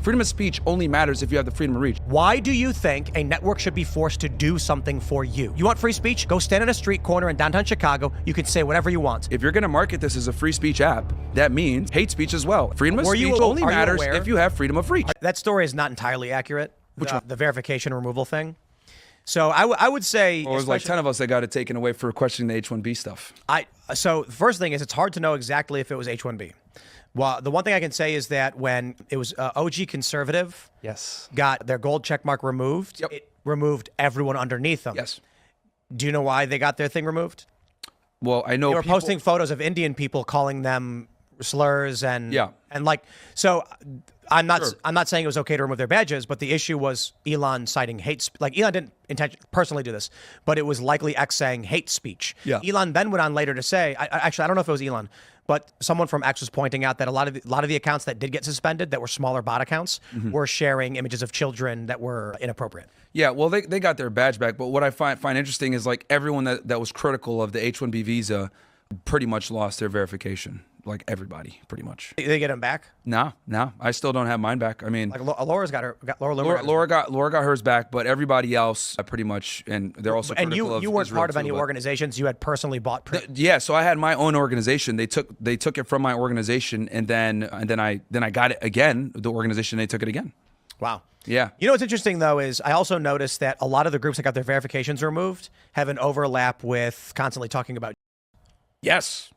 Freedom of speech only matters if you have the freedom of reach. Why do you think a network should be forced to do something for you? You want free speech? Go stand on a street corner in downtown Chicago. You can say whatever you want. If you're going to market this as a free speech app, that means hate speech as well. Freedom of speech only matters if you have freedom of reach. That story is not entirely accurate. Which one? The verification removal thing. So I would say... Well, there's like 10 of us that got it taken away for questioning the H-1B stuff. So the first thing is it's hard to know exactly if it was H-1B. Well, the one thing I can say is that when it was OG Conservative got their gold check mark removed, it removed everyone underneath them. Yes. Do you know why they got their thing removed? Well, I know they were posting photos of Indian people calling them slurs and like, so I'm not saying it was okay to remove their badges, but the issue was Elon citing hate. Like Elon didn't personally do this, but it was likely X saying hate speech. Yeah. Elon then went on later to say, actually, I don't know if it was Elon, but someone from X was pointing out that a lot of the accounts that did get suspended, that were smaller bot accounts, were sharing images of children that were inappropriate. Yeah, well, they got their badge back, but what I find interesting is like everyone that was critical of the H-1B visa pretty much lost their verification. Like everybody, pretty much. Did they get them back? No, I still don't have mine back. I mean, like Laura's got her. Laura got hers back, but everybody else pretty much, and they're also critical of Israel. And you weren't part of any organizations. You had personally bought. Yeah, so I had my own organization. They took it from my organization, and then I got it again. The organization, they took it again. Wow. Yeah. You know what's interesting though is I also noticed that a lot of the groups that got their verifications removed have an overlap with constantly talking about. Yes.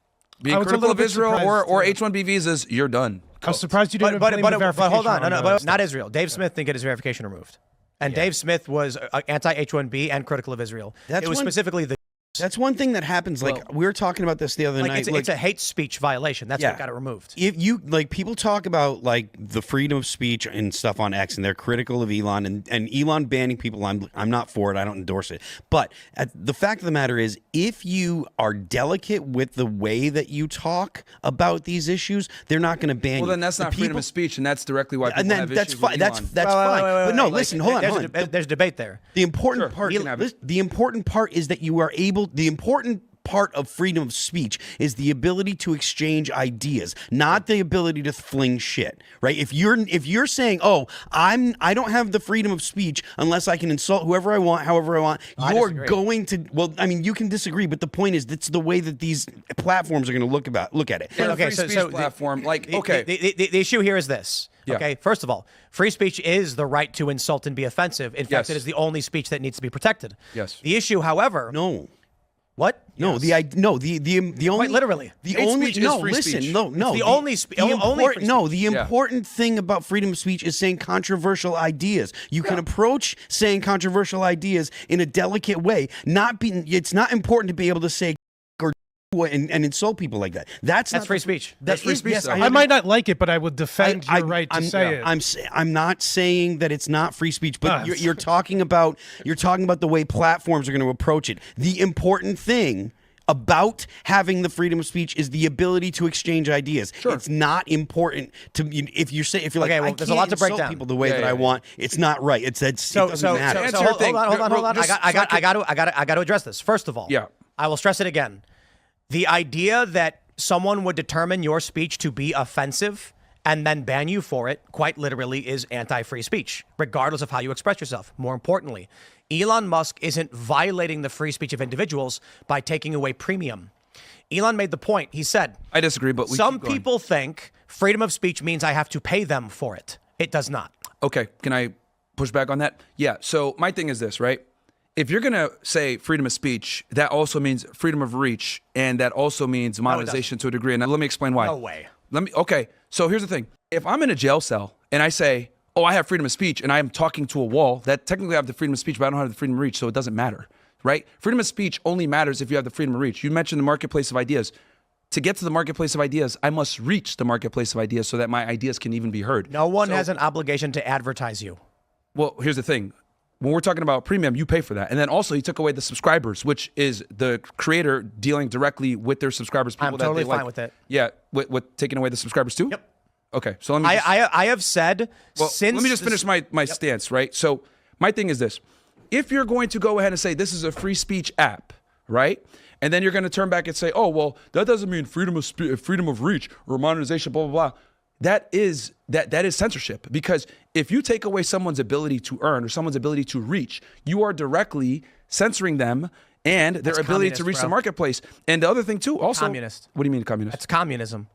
Being critical of Israel or H-1B visas, you're done. I was surprised you didn't. But hold on, but not Israel. Dave Smith didn't get his verification removed, and Dave Smith was anti H-1B and critical of Israel. It was specifically the. That's one thing that happens. Like we were talking about this the other night. It's a hate speech violation. That's what got it removed. If you people talk about like the freedom of speech and stuff on X, and they're critical of Elon and Elon banning people. I'm not for it. I don't endorse it. But the fact of the matter is, if you are delicate with the way that you talk about these issues, they're not going to ban you. Well, then that's not freedom of speech, and that's directly why people have issues with Elon. That's fine. But no, listen, hold on. There's a debate there. The important part. The important part is that you are able. The important part of freedom of speech is the ability to exchange ideas, not the ability to fling shit, right? If you're saying, "Oh, I don't have the freedom of speech unless I can insult whoever I want, however I want," you're going to. Well, I mean, you can disagree, but the point is, that's the way that these platforms are going to look at it. Okay, so platform, the issue here is this. Okay, first of all, free speech is the right to insult and be offensive. In fact, it is the only speech that needs to be protected. Yes. The issue, however, What? No, yes. the only quite literally the only speech is free speech. The important thing about freedom of speech is saying controversial ideas. You can approach saying controversial ideas in a delicate way. It's not important to be able to say or and insult people like that. That's free speech. That's free speech. Yes, I might not like it, but I would defend your right to say it. I'm not saying that it's not free speech, but you're talking about the way platforms are going to approach it. The important thing about having the freedom of speech is the ability to exchange ideas. Sure. It's not important to if you're like, okay, well, there's a lot to break down. People the way that I want. It's not right. It doesn't matter. So hold on. I got to address this. First of all, I will stress it again. The idea that someone would determine your speech to be offensive and then ban you for it, quite literally, is anti-free speech, regardless of how you express yourself. More importantly, Elon Musk isn't violating the free speech of individuals by taking away premium. Elon made the point. He said, I disagree, but some people think freedom of speech means I have to pay them for it. It does not. Okay, can I push back on that? Yeah, so my thing is this, right? If you're going to say freedom of speech, that also means freedom of reach, and that also means monetization to a degree. And let me explain why. No way. Okay, so here's the thing. If I'm in a jail cell and I say, oh, I have freedom of speech, and I'm talking to a wall, that technically I have the freedom of speech, but I don't have the freedom of reach, so it doesn't matter, right? Freedom of speech only matters if you have the freedom of reach. You mentioned the marketplace of ideas. To get to the marketplace of ideas, I must reach the marketplace of ideas so that my ideas can even be heard. No one has an obligation to advertise you. Well, here's the thing. When we're talking about premium, you pay for that. And then also he took away the subscribers, which is the creator dealing directly with their subscribers. I'm totally fine with it. Yeah, with taking away the subscribers too? Yep. Okay, so let me I have said since... Let me just finish my stance, right? So my thing is this. If you're going to go ahead and say this is a free speech app, right? And then you're going to turn back and say, oh, well, that doesn't mean freedom of reach or monetization, blah, blah, blah. that is censorship. Because if you take away someone's ability to earn or someone's ability to reach, you are directly censoring them and their ability to reach the marketplace. And the other thing too, also, communist. What do you mean communist? That's communism.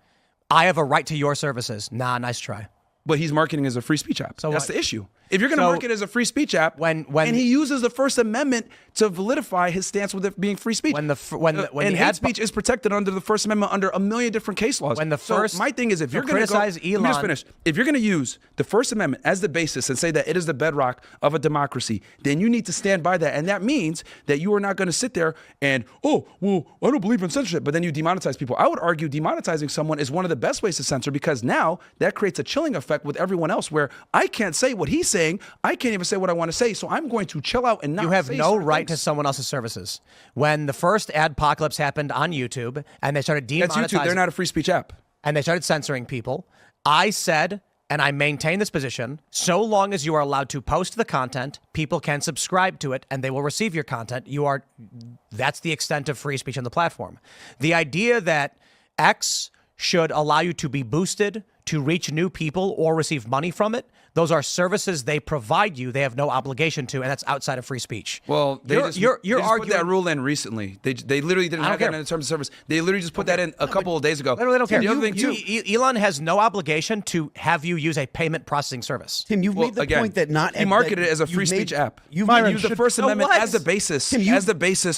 I have a right to your services. Nah, nice try. But he's marketing as a free speech app. So that's the issue. If you're going to market as a free speech app, when and he uses the First Amendment to validify his stance with it being free speech, when hate speech is protected under the First Amendment under a million different case laws. So my thing is, if you're going to criticize Elon, let me just finish. If you're going to use the First Amendment as the basis and say that it is the bedrock of a democracy, then you need to stand by that, and that means that you are not going to sit there and I don't believe in censorship, but then you demonetize people. I would argue demonetizing someone is one of the best ways to censor, because now that creates a chilling effect with everyone else, where I can't say what he's saying, I can't even say what I want to say, so I'm going to chill out and not. You have no right to someone else's services. When the first adpocalypse happened on YouTube and they started demonetizing, that's YouTube. They're not a free speech app, and they started censoring people, I said, and I maintain this position, so long as you are allowed to post the content, people can subscribe to it and they will receive your content. That's the extent of free speech on the platform. The idea that X should allow you to be boosted, to reach new people, or receive money from it, those are services they provide you. They have no obligation to, and that's outside of free speech. Well, they just put that rule in recently. They literally didn't have that in the terms of service. They literally just put that in a couple of days ago. Literally don't care. The other thing too, Elon has no obligation to have you use a payment processing service. Tim, you've made the point that he marketed it as a free speech app. You've used the First Amendment as the basis.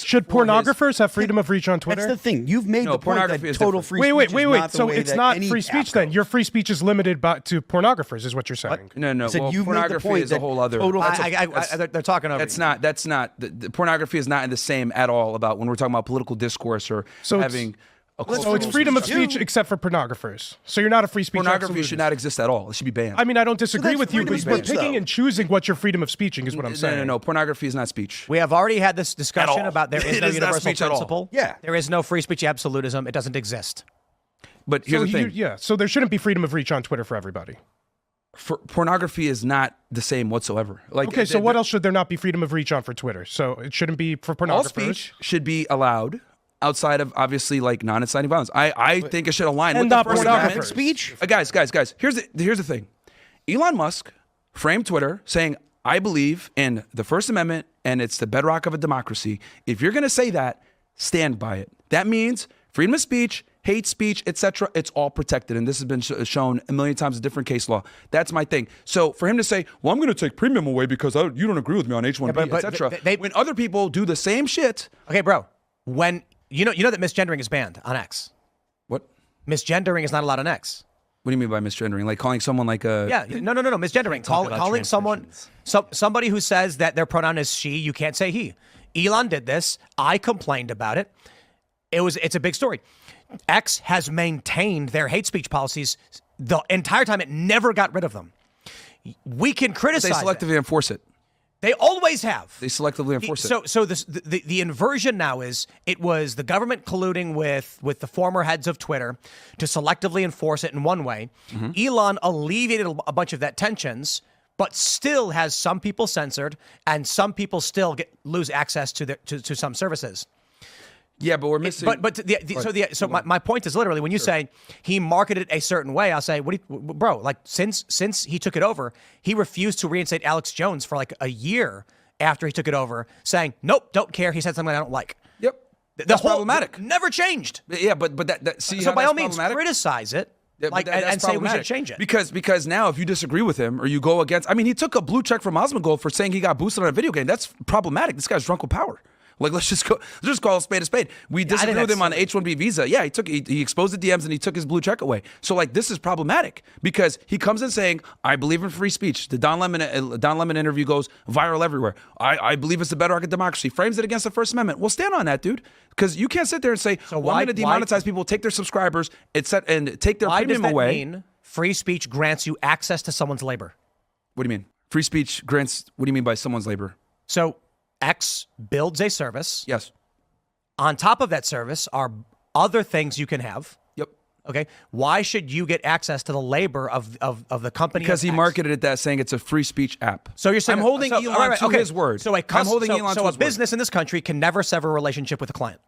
Should pornographers have freedom of reach on Twitter? That's the thing. You've made the point that total free speech. Wait. So it's not free speech then? Your free speech is limited to pornographers, is what you're saying? No. Pornography is a whole other. They're talking over. That's not. The pornography is not in the same at all about when we're talking about political discourse or having. So it's freedom of speech except for pornographers. So you're not a free speech. Pornography should not exist at all. It should be banned. I mean, I don't disagree with you, but we're picking and choosing what your freedom of speeching is what I'm saying. No. Pornography is not speech. We have already had this discussion about there is no universal principle. Yeah. There is no free speech absolutism. It doesn't exist. But here's the thing. So there shouldn't be freedom of reach on Twitter for everybody. Pornography is not the same whatsoever. Okay, so what else should there not be freedom of reach on for Twitter? So it shouldn't be for pornographers. All speech should be allowed outside of obviously like non-inciting violence. I think it should align with the First Amendment speech. Guys. Here's the thing. Elon Musk framed Twitter saying, "I believe in the First Amendment and it's the bedrock of a democracy." If you're going to say that, stand by it. That means freedom of speech, hate speech, etc. It's all protected, and this has been shown a million times in different case law. That's my thing. So for him to say, "Well, I'm going to take premium away because you don't agree with me on H1B, etc." When other people do the same shit, okay, bro. When you know that misgendering is banned on X. What? Misgendering is not allowed on X. What do you mean by misgendering? Like calling someone like a... Yeah, no, misgendering. Calling someone, somebody who says that their pronoun is she, you can't say he. Elon did this. I complained about it. It's a big story. X has maintained their hate speech policies the entire time. It never got rid of them. We can criticize They selectively enforce it. They always have. They selectively enforce it. So the inversion now is it was the government colluding with the former heads of Twitter to selectively enforce it in one way. Mm-hmm. Elon alleviated a bunch of that tensions, but still has some people censored and some people still lose access to some services. Yeah, but we're missing. So my point is literally when you say he marketed a certain way, I'll say, bro? Like since he took it over, he refused to reinstate Alex Jones for like a year after he took it over, saying, "Nope, don't care." He said something I don't like. Yep, that's problematic. Never changed. Yeah, but that see. So by all means, criticize it. And say we should change it. Because now if you disagree with him or you go against, I mean, he took a blue check from Osmongold for saying he got boosted on a video game. That's problematic. This guy's drunk with power. Like, let's just call a spade a spade. We disagree with him on the H-1B visa. Yeah, he exposed the DMs and he took his blue check away. So like, this is problematic because he comes in saying, "I believe in free speech." The Don Lemon interview goes viral everywhere. I believe it's the bedrock of democracy. Frames it against the First Amendment. Well, stand on that, dude. Because you can't sit there and say, I'm going to demonetize people, take their subscribers, and take their premium away. Why does that mean free speech grants you access to someone's labor? What do you mean? Free speech grants, what do you mean by someone's labor? So X builds a service. Yes. On top of that service are other things you can have. Yep. Okay. Why should you get access to the labor of the company? Because he marketed it that saying it's a free speech app. So you're saying I'm holding Elon to his word. So a business in this country can never sever a relationship with a client.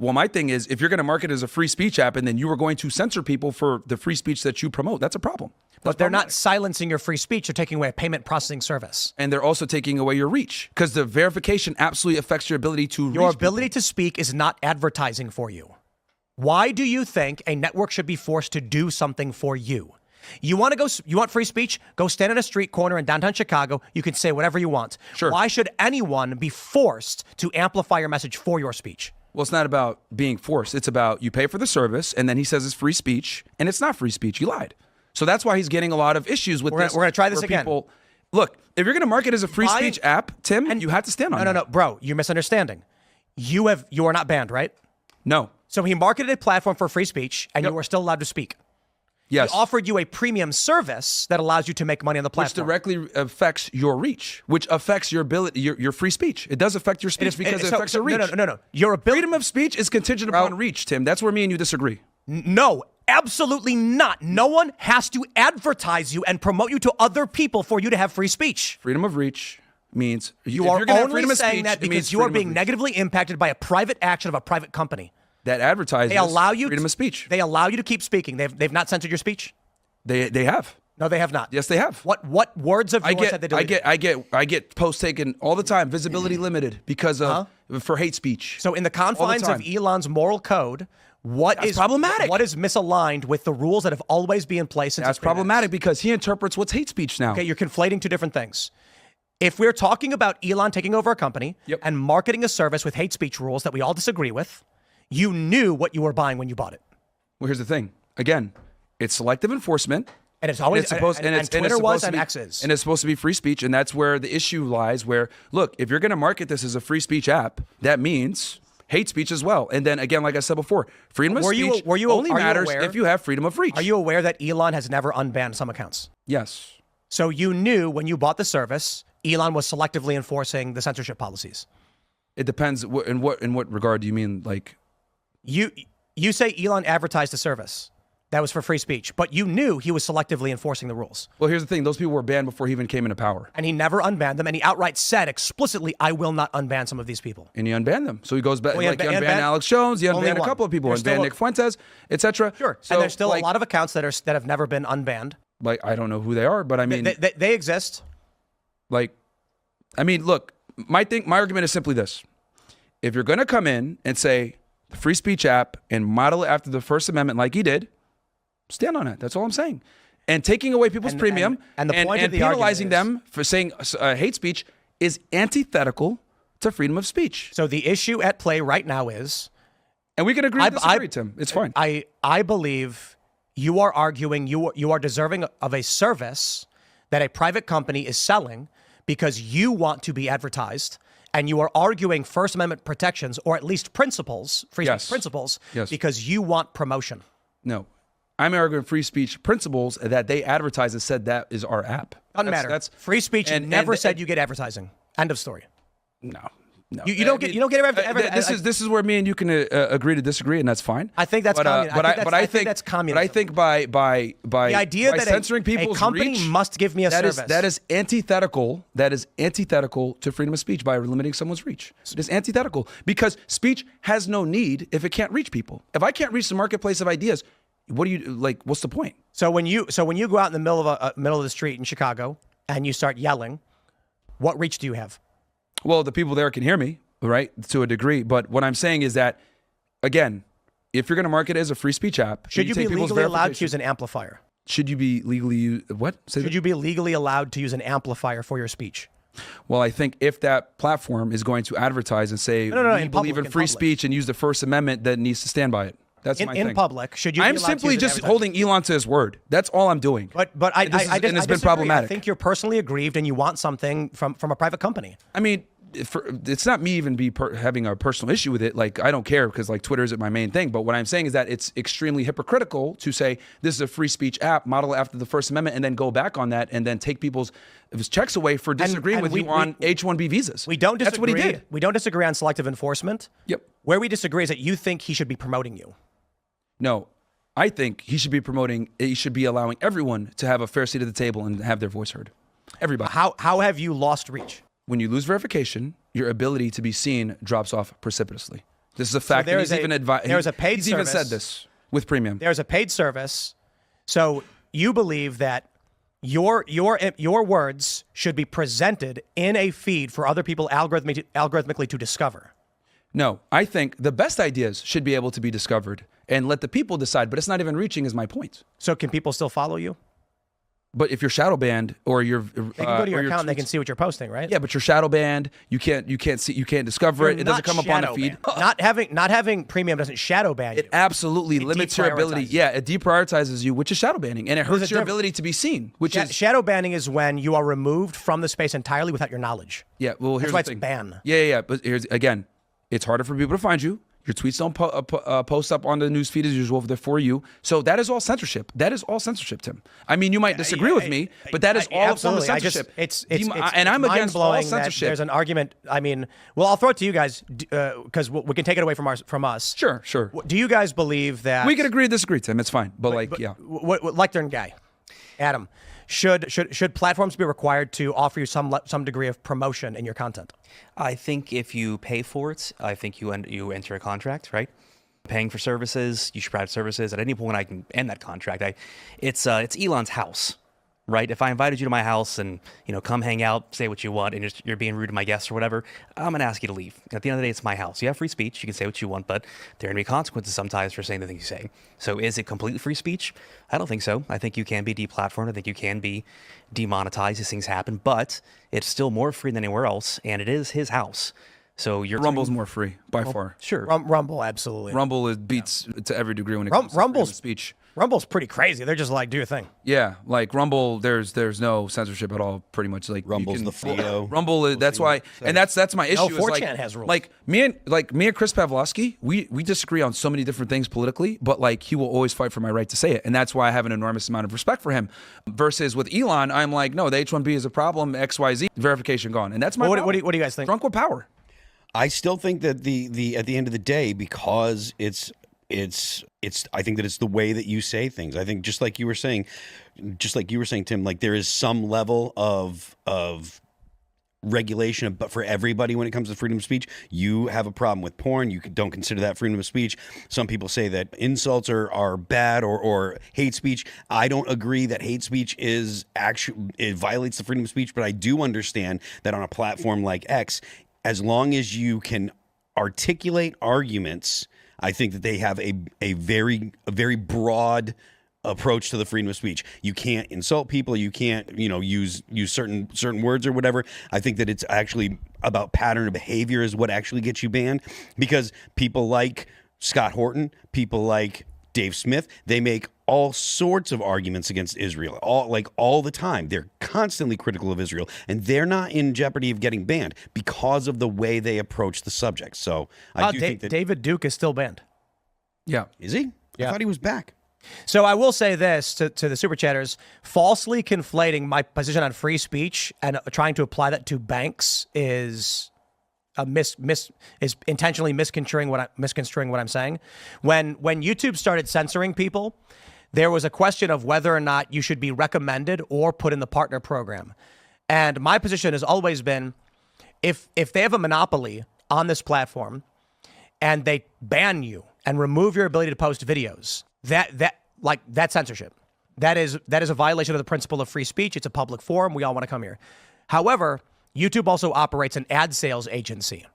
Well, my thing is, if you're going to market it as a free speech app and then you are going to censor people for the free speech that you promote, that's a problem. But they're not silencing your free speech. They're taking away a payment processing service. And they're also taking away your reach because the verification absolutely affects your ability to reach. Your ability to speak is not advertising for you. Why do you think a network should be forced to do something for you? You want free speech? Go stand on a street corner in downtown Chicago. You can say whatever you want. Sure. Why should anyone be forced to amplify your message for your speech? Well, it's not about being forced. It's about you pay for the service, and then he says it's free speech, and it's not free speech. You lied. So that's why he's getting a lot of issues with this. We're going to try this again. Look, if you're going to market as a free speech app, Tim, you have to stand on it. No, bro, you're misunderstanding. You are not banned, right? No. So he marketed a platform for free speech, and you are still allowed to speak. Yes. He offered you a premium service that allows you to make money on the platform. Which directly affects your reach, which affects your ability, your free speech. It does affect your speech because it affects your reach. No. Your ability. Freedom of speech is contingent upon reach, Tim. That's where me and you disagree. No, absolutely not. No one has to advertise you and promote you to other people for you to have free speech. Freedom of reach means you are only saying that because you are being negatively impacted by a private action of a private company. That advertises freedom of speech. They allow you to keep speaking. They've not censored your speech? They have. No, they have not. Yes, they have. What words of yours have they deleted? I get posts taken all the time, visibility limited because of for hate speech. So in the confines of Elon's moral code, That's problematic. What is misaligned with the rules that have always been in place since That's problematic because he interprets what's hate speech now. Okay, you're conflating two different things. If we're talking about Elon taking over a company and marketing a service with hate speech rules that we all disagree with, you knew what you were buying when you bought it. Well, here's the thing. Again, it's selective enforcement. And it's always Twitter was and X is. And it's supposed to be free speech, and that's where the issue lies. Where look, if you're going to market this as a free speech app, that means hate speech as well. And then again, like I said before, freedom of speech only matters if you have freedom of reach. Are you aware that Elon has never unbanned some accounts? Yes. So you knew when you bought the service, Elon was selectively enforcing the censorship policies. It depends. In what regard do you mean? Like you say Elon advertised the service. That was for free speech. But you knew he was selectively enforcing the rules. Well, here's the thing. Those people were banned before he even came into power. And he never unbanned them. And he outright said explicitly, I will not unban some of these people. And he unbanned them. So he goes back. He unbanned Alex Jones. He unbanned a couple of people. Unbanned Nick Fuentes, etc. Sure. So, and there's still a lot of accounts that have never been unbanned. Like, I don't know who they are, but I mean. They exist. Like, I mean, look, my argument is simply this. If you're going to come in and say the free speech app and model it after the First Amendment like he did, stand on it. That's all I'm saying. And taking away people's premium and penalizing them for saying hate speech is antithetical to freedom of speech. So the issue at play right now is... And we can agree to disagree, Tim. It's fine. I believe you are arguing you are deserving of a service that a private company is selling because you want to be advertised, and you are arguing First Amendment protections, or at least principles, free speech principles, because you want promotion. No. I'm arguing free speech principles that they advertised and said that is our app. Doesn't matter. That's free speech never said you get advertising. End of story. No. You don't get advertising. This is where me and you can agree to disagree, and that's fine. I think that's communism. I think that's communism. But I think by the idea that censoring people's a company reach, must give me a service. That is antithetical. That is antithetical to freedom of speech by limiting someone's reach. It is antithetical because speech has no need if it can't reach people. If I can't reach the marketplace of ideas, what do you like? What's the point? So when you go out in the middle of the street in Chicago and you start yelling, what reach do you have? Well, the people there can hear me, right, to a degree. But what I'm saying is that, again, if you're going to market it as a free speech app, should you be legally allowed to use an amplifier? Should you be legally Should you be legally allowed to use an amplifier for your speech? Well, I think if that platform is going to advertise and say we believe in free speech and use the First Amendment, that needs to stand by it. That's my thing. In public, should you? I'm simply just holding Elon to his word. That's all I'm doing. But it's been problematic. I think you're personally aggrieved and you want something from a private company. I mean, it's not me even having a personal issue with it. Like, I don't care because like Twitter isn't my main thing. But what I'm saying is that it's extremely hypocritical to say this is a free speech app, model after the First Amendment, and then go back on that and then take people's checks away for disagreeing with you on H-1B visas. We don't disagree. That's what he did. We don't disagree on selective enforcement. Yep. Where we disagree is that you think he should be promoting you. No, I think he should be allowing everyone to have a fair seat at the table and have their voice heard. Everybody. How have you lost reach? When you lose verification, your ability to be seen drops off precipitously. This is a fact. So There's a paid He's service. even said this with premium. There's a paid service. So you believe that your words should be presented in a feed for other people algorithmically to discover. No, I think the best ideas should be able to be discovered and let the people decide, but it's not even reaching is my point. So can people still follow you? But if you're shadow banned or you're They can go to your account and they can see what you're posting, right? Yeah, but you're shadow banned. You can't discover it. It doesn't come up on the feed. Not having premium doesn't shadow ban you. It absolutely limits your ability. Yeah, it deprioritizes you, which is shadow banning, and it hurts your ability to be seen. Which is shadow banning is when you are removed from the space entirely without your knowledge. Yeah, well, here's That's the why thing. it's ban. Yeah. But here's again, it's harder for people to find you. Your tweets don't post up on the news feed as usual. They're for you. So that is all censorship. That is all censorship, Tim. I mean, you might disagree with me, but that is all a form of censorship. And I'm against all censorship. There's an argument. I mean, well, I'll throw it to you guys because we can take it away from us. Sure. Do you guys believe that we can agree to disagree, Tim? It's fine. But yeah. What lectern guy, Adam, should platforms be required to offer you some degree of promotion in your content? I think if you pay for it, I think you enter a contract, right? Paying for services, you should provide services. At any point, I can end that contract. It's Elon's house, right? If I invited you to my house and come hang out, say what you want, and you're being rude to my guests or whatever, I'm gonna ask you to leave. At the end of the day, it's my house. You have free speech. You can say what you want, but there are gonna be consequences sometimes for saying the things you say. So, is it completely free speech? I don't think so. I think you can be deplatformed. I think you can be demonetized. These things happen, but it's still more free than anywhere else, and it is his house. So Rumble's more free by far. Sure, Rumble absolutely. Rumble beats to every degree when it comes to freedom of speech. Rumble's pretty crazy. They're just like, do your thing. Yeah, like Rumble, there's no censorship at all. Pretty much, like Rumble's the flow. Rumble, that's why, and that's my issue. No, 4chan has rules. Like me and Chris Pavlovsky, we disagree on so many different things politically, but like he will always fight for my right to say it, and that's why I have an enormous amount of respect for him. Versus with Elon, I'm like, no, the H-1B is a problem. XYZ verification gone, and that's my. What do you guys think? Drunk with power. I still think that the at the end of the day, because it's I think that it's the way that you say things. I think just like you were saying, Tim, like there is some level of regulation, but for everybody when it comes to freedom of speech. You have a problem with porn, you don't consider that freedom of speech. Some people say that insults are bad or hate speech. I don't agree that hate speech it violates the freedom of speech, but I do understand that on a platform like X, as long as you can articulate arguments, I think that they have a very broad approach to the freedom of speech. You can't insult people. You can't, use certain words or whatever. I think that it's actually about pattern of behavior is what actually gets you banned, because people like Scott Horton, people like Dave Smith, they make all sorts of arguments against Israel, all the time. They're constantly critical of Israel, and they're not in jeopardy of getting banned because of the way they approach the subject. So I do think that David Duke is still banned. Yeah. Is he? Yeah. I thought he was back. So I will say this to the super chatters: falsely conflating my position on free speech and trying to apply that to banks is is intentionally misconstruing what I'm saying. When YouTube started censoring people, there was a question of whether or not you should be recommended or put in the partner program. And my position has always been, if they have a monopoly on this platform and they ban you and remove your ability to post videos, that's censorship. That is a violation of the principle of free speech. It's a public forum. We all want to come here. However, YouTube also operates an ad sales agency.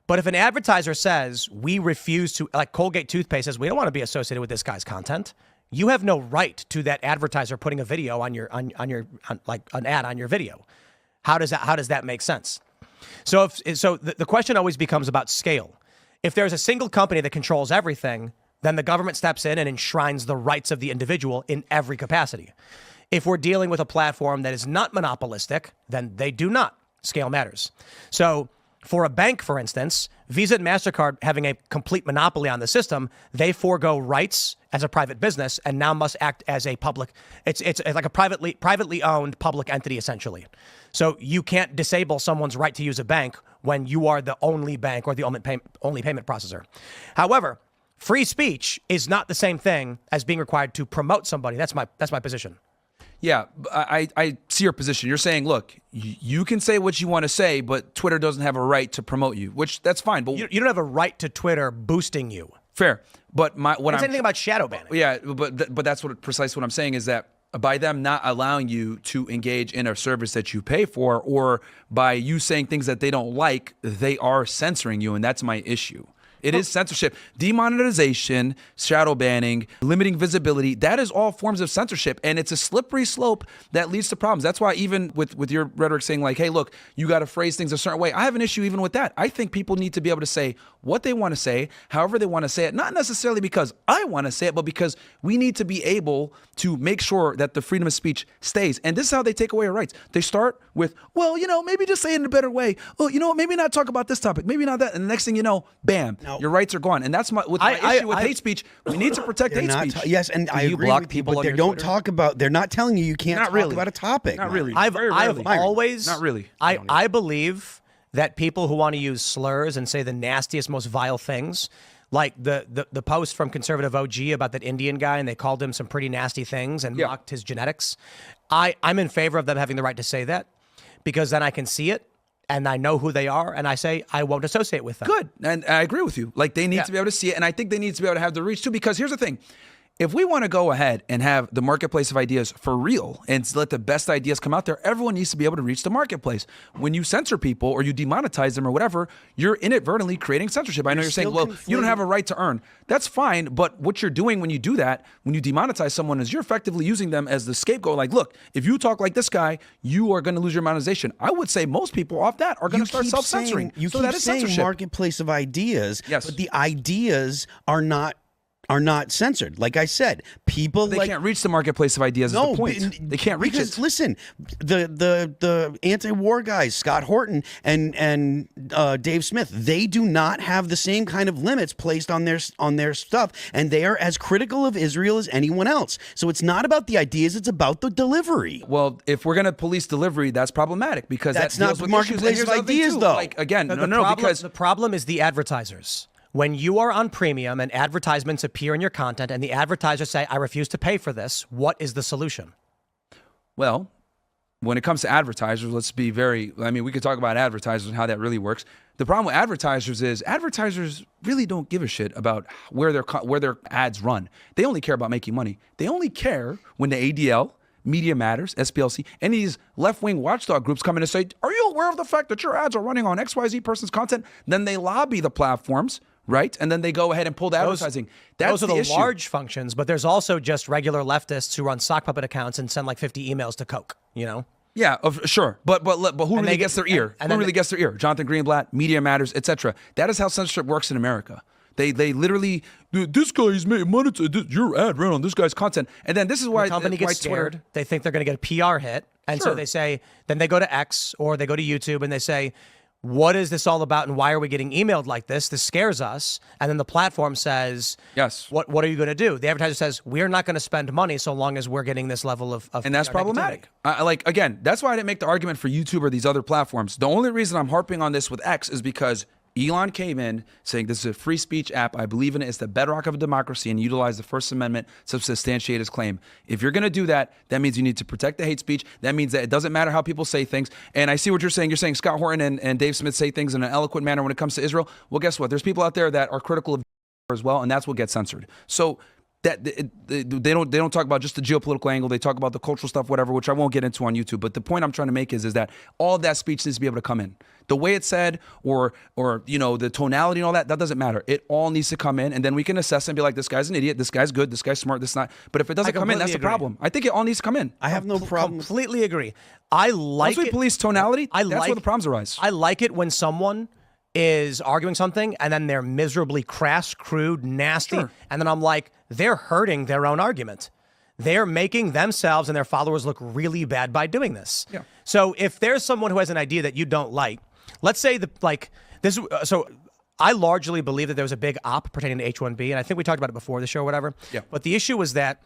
But if an advertiser says, we refuse to, like Colgate toothpaste says, we don't want to be associated with this guy's content, you have no right to that advertiser putting a video on like an ad on your video. How does that make sense? So the question always becomes about scale. If there's a single company that controls everything, then the government steps in and enshrines the rights of the individual in every capacity. If we're dealing with a platform that is not monopolistic, then they do not. Scale matters. So for a bank, for instance, Visa and MasterCard having a complete monopoly on the system, they forego rights as a private business and now must act as a public. It's like a privately owned public entity, essentially. So you can't disable someone's right to use a bank when you are the only bank or the only payment processor. However, free speech is not the same thing as being required to promote somebody. That's my position. Yeah, I see your position. You're saying, look, you can say what you want to say, but Twitter doesn't have a right to promote you, which that's fine. But you don't have a right to Twitter boosting you. Fair. But what I'm anything about shadow banning. Yeah, but that's precisely what I'm saying is that by them not allowing you to engage in a service that you pay for, or by you saying things that they don't like, they are censoring you, and that's my issue. It is censorship. Demonetization, shadow banning, limiting visibility, that is all forms of censorship. And it's a slippery slope that leads to problems. That's why even with your rhetoric saying like, hey, look, you got to phrase things a certain way. I have an issue even with that. I think people need to be able to say what they want to say, however they want to say it, not necessarily because I want to say it, but because we need to be able to make sure that the freedom of speech stays. And this is how they take away our rights. They start with, well, maybe just say it in a better way. Oh, maybe not talk about this topic, maybe not that. And the next thing you know, bam. Your rights are gone, and that's my issue with hate speach. We need to protect hate speech. Yes, and I agree block with you, people but on they your don't Twitter? talk about. They're not telling you can't talk about a topic. Not really. I've always not really. I believe that people who want to use slurs and say the nastiest, most vile things, like the post from Conservative OG about that Indian guy, and they called him some pretty nasty things and mocked his genetics. I'm in favor of them having the right to say that, because then I can see it. And I know who they are, and I say I won't associate with them. Good, and I agree with you. Like, they need to be able to see it, and I think they need to be able to have the reach too. Because here's the thing: if we want to go ahead and have the marketplace of ideas for real and let the best ideas come out there, everyone needs to be able to reach the marketplace. When you censor people or you demonetize them or whatever, you're inadvertently creating censorship. I know you're saying, well, you don't have a right to earn. That's fine, but what you're doing when you do that, when you demonetize someone, is you're effectively using them as the scapegoat. Like, look, if you talk like this guy, you are going to lose your monetization. I would say most people off that are going to start self-censoring. You so keep that is saying censorship. marketplace of ideas, Yes. but the ideas are not censored. Like I said, people They can't reach the marketplace of ideas. No, is the point. They can't reach because, it. Listen, the anti-war guys, Scott Horton and Dave Smith, they do not have the same kind of limits placed on their stuff, and they are as critical of Israel as anyone else. So it's not about the ideas; it's about the delivery. Well, if we're going to police delivery, that's problematic, because That's that not deals the with marketplace issues. of And here's the other thing, ideas, too. though. Like, again, Because the problem is the advertisers. When you are on premium and advertisements appear in your content and the advertisers say, I refuse to pay for this, what is the solution? Well, when it comes to advertisers, let's be we could talk about advertisers and how that really works. The problem with advertisers is advertisers really don't give a shit about where their ads run. They only care about making money. They only care when the ADL, Media Matters, SPLC, and these left-wing watchdog groups come in and say, are you aware of the fact that your ads are running on XYZ person's content? Then they lobby the platforms, right? And then they go ahead and pull the advertising. Those are the large functions, but there's also just regular leftists who run sock puppet accounts and send like 50 emails to Coke, Yeah, sure. But who really gets their ear? Who really gets their ear? Jonathan Greenblatt, Media Matters, etc. That is how censorship works in America. They literally, this guy's made money. Your ad ran on this guy's content, and then this is why the company gets scared. They think they're going to get a PR hit, and so they say. Then they go to X or they go to YouTube and they say, "What is this all about? And why are we getting emailed like this? This scares us." And then the platform says, "Yes, what are you going to do?" The advertiser says, "We're not going to spend money so long as we're getting this level of and that's problematic. Again, that's why I didn't make the argument for YouTube or these other platforms. The only reason I'm harping on this with X is because Elon came in saying this is a free speech app. I believe in it. It's the bedrock of a democracy, and utilize the First Amendment to substantiate his claim. If you're going to do that, that means you need to protect the hate speech. That means that it doesn't matter how people say things. And I see what you're saying. You're saying Scott Horton and Dave Smith say things in an eloquent manner when it comes to Israel. Well, guess what? There's people out there that are critical of as well, and that's what gets censored. So that they don't talk about just the geopolitical angle. They talk about the cultural stuff, whatever, which I won't get into on YouTube. But the point I'm trying to make is that all of that speech needs to be able to come in. The way it's said, or the tonality and all that doesn't matter. It all needs to come in, and then we can assess and be like, this guy's an idiot, this guy's good, this guy's smart, this not. But if it doesn't come in, that's the problem. I think it all needs to come in. I have no problem. Completely agree. I like Once we police tonality, that's like, where the problems arise. I like it when someone is arguing something and then they're miserably crass, crude, nasty, and then I'm like, they're hurting their own argument. They're making themselves and their followers look really bad by doing this. Yeah. So if there's someone who has an idea that you don't like, let's say this. So I largely believe that there was a big op pertaining to H-1B, and I think we talked about it before the show or whatever. Yeah. But the issue was that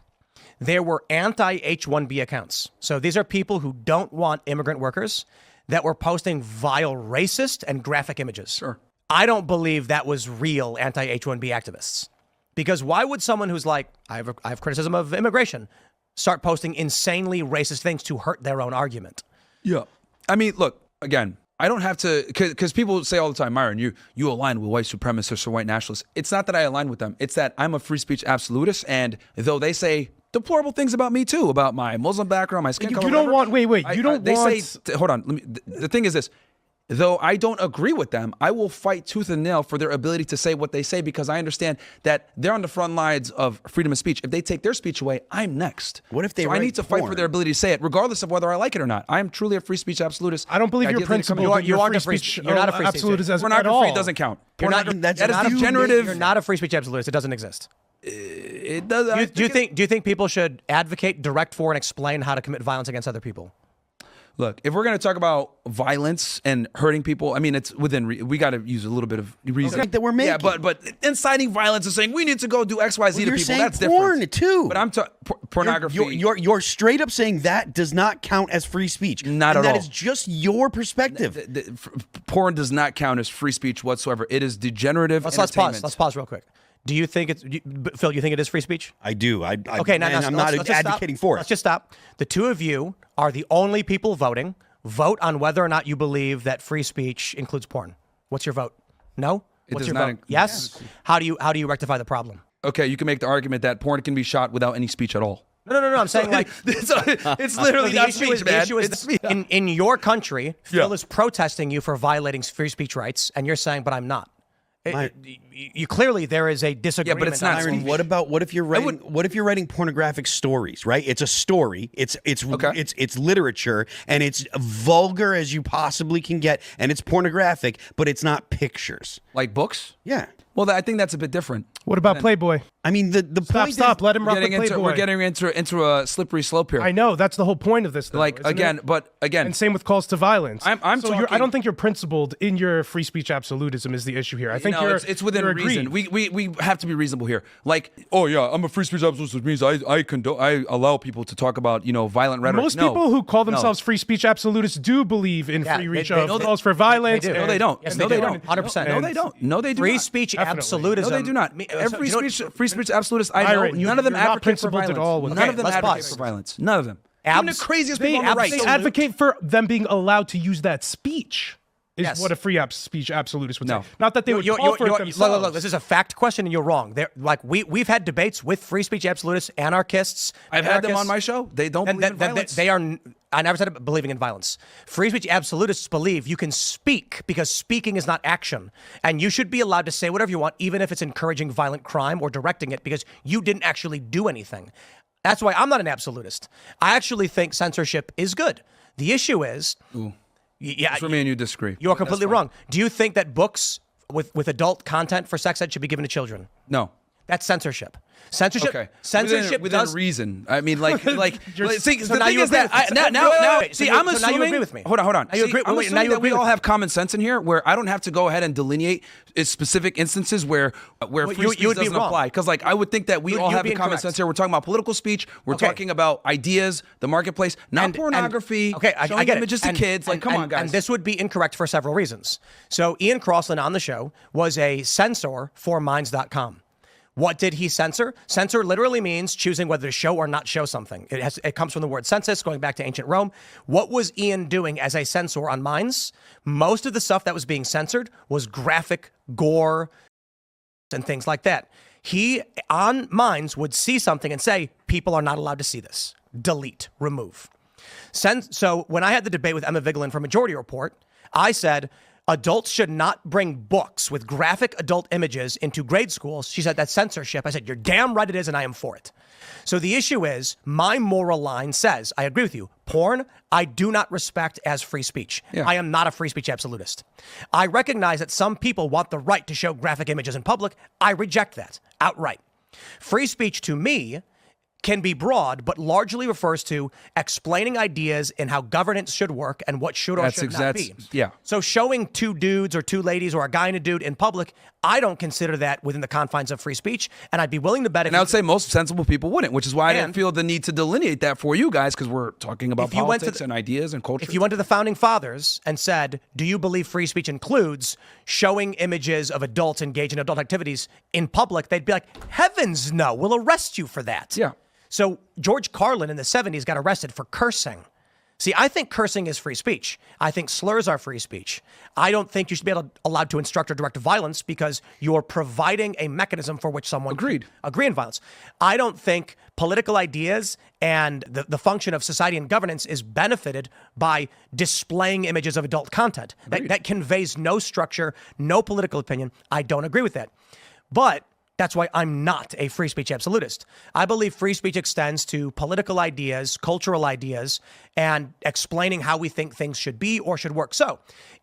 there were anti-H-1B accounts. So these are people who don't want immigrant workers that were posting vile racist and graphic images. Sure. I don't believe that was real anti-H-1B activists. Because why would someone who's like, I have criticism of immigration, start posting insanely racist things to hurt their own argument. Yeah. I mean, look, again, I don't have to, because people say all the time, Myron, you align with white supremacists or white nationalists. It's not that I align with them. It's that I'm a free speech absolutist. And though they say deplorable things about me too, about my Muslim background, my skin color. You don't want, wait, you don't they want. Say, hold on. The thing is this. Though I don't agree with them, I will fight tooth and nail for their ability to say what they say because I understand that they're on the front lines of freedom of speech. If they take their speech away, I'm next. What if they? So I need to fight for their ability to say it, regardless of whether I like it or not. I am truly a free speech absolutist. I don't believe your principle. You aren't a free speech. You're not a free absolutist at all. Pornography doesn't count. You're not. That is degenerative. You're not a free speech absolutist. It doesn't exist. It does. Do you think people should advocate, direct for, and explain how to commit violence against other people? Look, if we're going to talk about violence and hurting people, I mean, it's within. We got to use a little bit of reason that we're making. Yeah, but inciting violence and saying we need to go do X, Y, Z to people. That's porn different too. But I'm pornography. You're straight up saying that does not count as free speech. Not at all. That is just your perspective. Porn does not count as free speech whatsoever. It is degenerative. Let's pause real quick. Do you think it's Phil? You think it is free speech? I do. Okay, now I'm not advocating for it. Let's just stop. The two of you are the only people voting. Vote on whether or not you believe that free speech includes porn. What's your vote? No. What's your vote? Yes. How do you rectify the problem? Okay, you can make the argument that porn can be shot without any speech at all. No. I'm saying like it's literally not speech, man. The issue is in your country, Phil is protesting you for violating free speech rights, and you're saying, but I'm not. You clearly there is a disagreement. Yeah, but it's not. Myron, what if you're writing? What if you're writing pornographic stories? Right? It's a story. It's literature, and it's vulgar as you possibly can get, and it's pornographic, but it's not pictures. Like books? Yeah. Well, I think that's a bit different. What about Playboy? I mean, the point stop. is, Let him rock with Playboy. We're getting into a slippery slope here. I know that's the whole point of this. Though, again, and same with calls to violence. I don't think you're principled in your free speech absolutism is the issue here. I think it's within reason. We have to be reasonable here. Like, oh yeah, I'm a free speech absolutist, which means I allow people to talk about violent rhetoric. Most people who call themselves free speech absolutists do believe in free reach of calls for violence. No, they don't. Yes, no, they don't. 100%. No, they don't. No, they do. Free speech absolutism. No, they do not. Every free speech absolutist I know, none of them advocate for violence. At all none of them advocate for violence. None of them. Even the craziest people on the right. They advocate for them being allowed to use that speech. Is what a free speech absolutist would say. Not that they would call for it themselves. Look, this is a fact question, and you're wrong. We've had debates with free speech absolutists, anarchists. I've had them on my show. They don't believe in violence. They are. I never said believing in violence. Free speech absolutists believe you can speak because speaking is not action, and you should be allowed to say whatever you want, even if it's encouraging violent crime or directing it, because you didn't actually do anything. That's why I'm not an absolutist. I actually think censorship is good. The issue is. Yeah, for me and you disagree. You're completely wrong. Do you think that books with adult content for sex ed should be given to children? No. That's censorship. Censorship. Okay. Censorship within reason. I mean, like. See, so the now thing you is that now. See, I'm assuming. Now you agree with me. Hold on. Now you agree. I'm assuming that we all have common sense in here, where I don't have to go ahead and delineate specific instances where free speech doesn't apply. Because I would think that we all have the common sense here. We're talking about political speech. We're talking about ideas, the marketplace, not pornography. Okay, I get it. Images to kids. Come on, guys. And this would be incorrect for several reasons. So Ian Crossland on the show was a censor for Minds.com. What did he censor? Censor literally means choosing whether to show or not show something. It comes from the word census, going back to ancient Rome. What was Ian doing as a censor on Minds? Most of the stuff that was being censored was graphic, gore, and things like that. He, on Minds, would see something and say, people are not allowed to see this. Delete, remove. So when I had the debate with Emma Vigeland from Majority Report, I said, adults should not bring books with graphic adult images into grade schools. She said, that's censorship. I said, you're damn right it is, and I am for it. So the issue is, my moral line says, I agree with you, porn, I do not respect as free speech. Yeah. I am not a free speech absolutist. I recognize that some people want the right to show graphic images in public. I reject that outright. Free speech to me can be broad, but largely refers to explaining ideas and how governance should work and what should or should not be. Yeah. So showing two dudes or two ladies or a guy and a dude in public, I don't consider that within the confines of free speech, and I'd be willing to bet. And I would say most sensible people wouldn't, which is why I didn't feel the need to delineate that for you guys, because we're talking about politics and ideas and culture. If you went to the founding fathers and said, do you believe free speech includes showing images of adults engaged in adult activities in public, they'd be like, heavens no, we'll arrest you for that. Yeah. So George Carlin in the 70s got arrested for cursing. See, I think cursing is free speech. I think slurs are free speech. I don't think you should be allowed to instruct or direct violence because you're providing a mechanism for which someone can agree in violence. I don't think political ideas and the function of society and governance is benefited by displaying images of adult content. That conveys no structure, no political opinion. I don't agree with that. But that's why I'm not a free speech absolutist. I believe free speech extends to political ideas, cultural ideas, and explaining how we think things should be or should work. So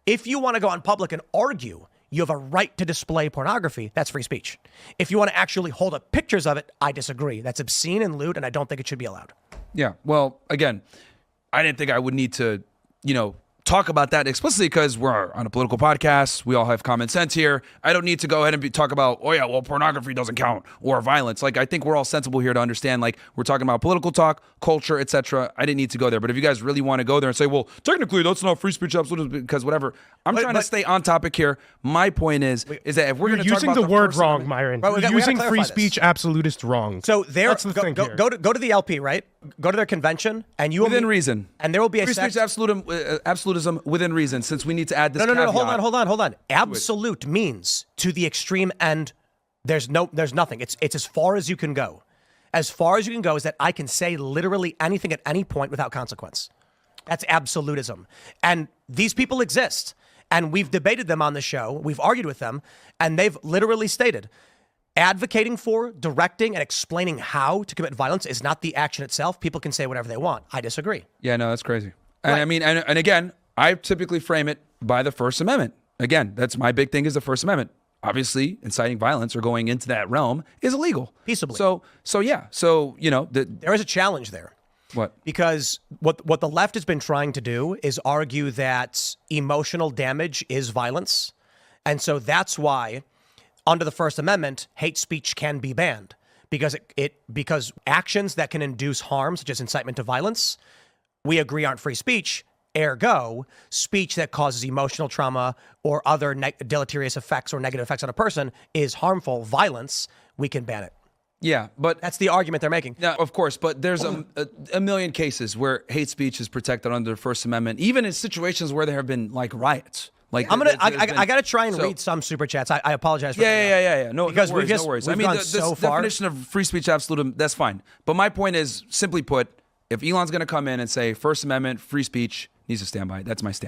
if you want to go on public and argue you have a right to display pornography, that's free speech. If you want to actually hold up pictures of it, I disagree. That's obscene and lewd, and I don't think it should be allowed. Yeah, well, again, I didn't think I would need to, talk about that explicitly because we're on a political podcast. We all have common sense here. I don't need to go ahead and talk about, pornography doesn't count or violence. Like, I think we're all sensible here to understand, like, we're talking about political talk, culture, etc. I didn't need to go there. But if you guys really want to go there and say, well, technically that's not free speech absolutely because whatever. I'm trying to stay on topic here. My point is that if we're going to talk about using the word wrong, Myron. You're using free speech absolutist wrong. So that's the thing here. Go to the LP, right? Go to their convention and you will within reason. And there will be a free speech absolutism within reason, since we need to add this No, hold on. Absolute means to the extreme end. There's nothing. It's as far as you can go. As far as you can go is that I can say literally anything at any point without consequence. That's absolutism. And these people exist. And we've debated them on the show. We've argued with them. And they've literally stated, advocating for, directing, and explaining how to commit violence is not the action itself. People can say whatever they want. I disagree. Yeah, no, that's crazy. Right. And I mean, and again, I typically frame it by the First Amendment. Again, that's my big thing is the First Amendment. Obviously, inciting violence or going into that realm is illegal. Peaceably. So yeah. So, there is a challenge there. What? Because what the left has been trying to do is argue that emotional damage is violence. And so that's why under the First Amendment, hate speech can be banned because because actions that can induce harm, such as incitement to violence, we agree aren't free speech. Ergo, speech that causes emotional trauma or other deleterious effects or negative effects on a person is harmful. Violence, we can ban it. Yeah, but that's the argument they're making. Yeah, of course, but there's a million cases where hate speech is protected under the First Amendment, even in situations where there have been like riots. Like I got to try and read some super chats. I apologize for Yeah. No, because no worries. I mean, the definition of free speech absolutism, that's fine. But my point is, simply put, if Elon's going to come in and say First Amendment, free speech needs to stand by it, that's my stand.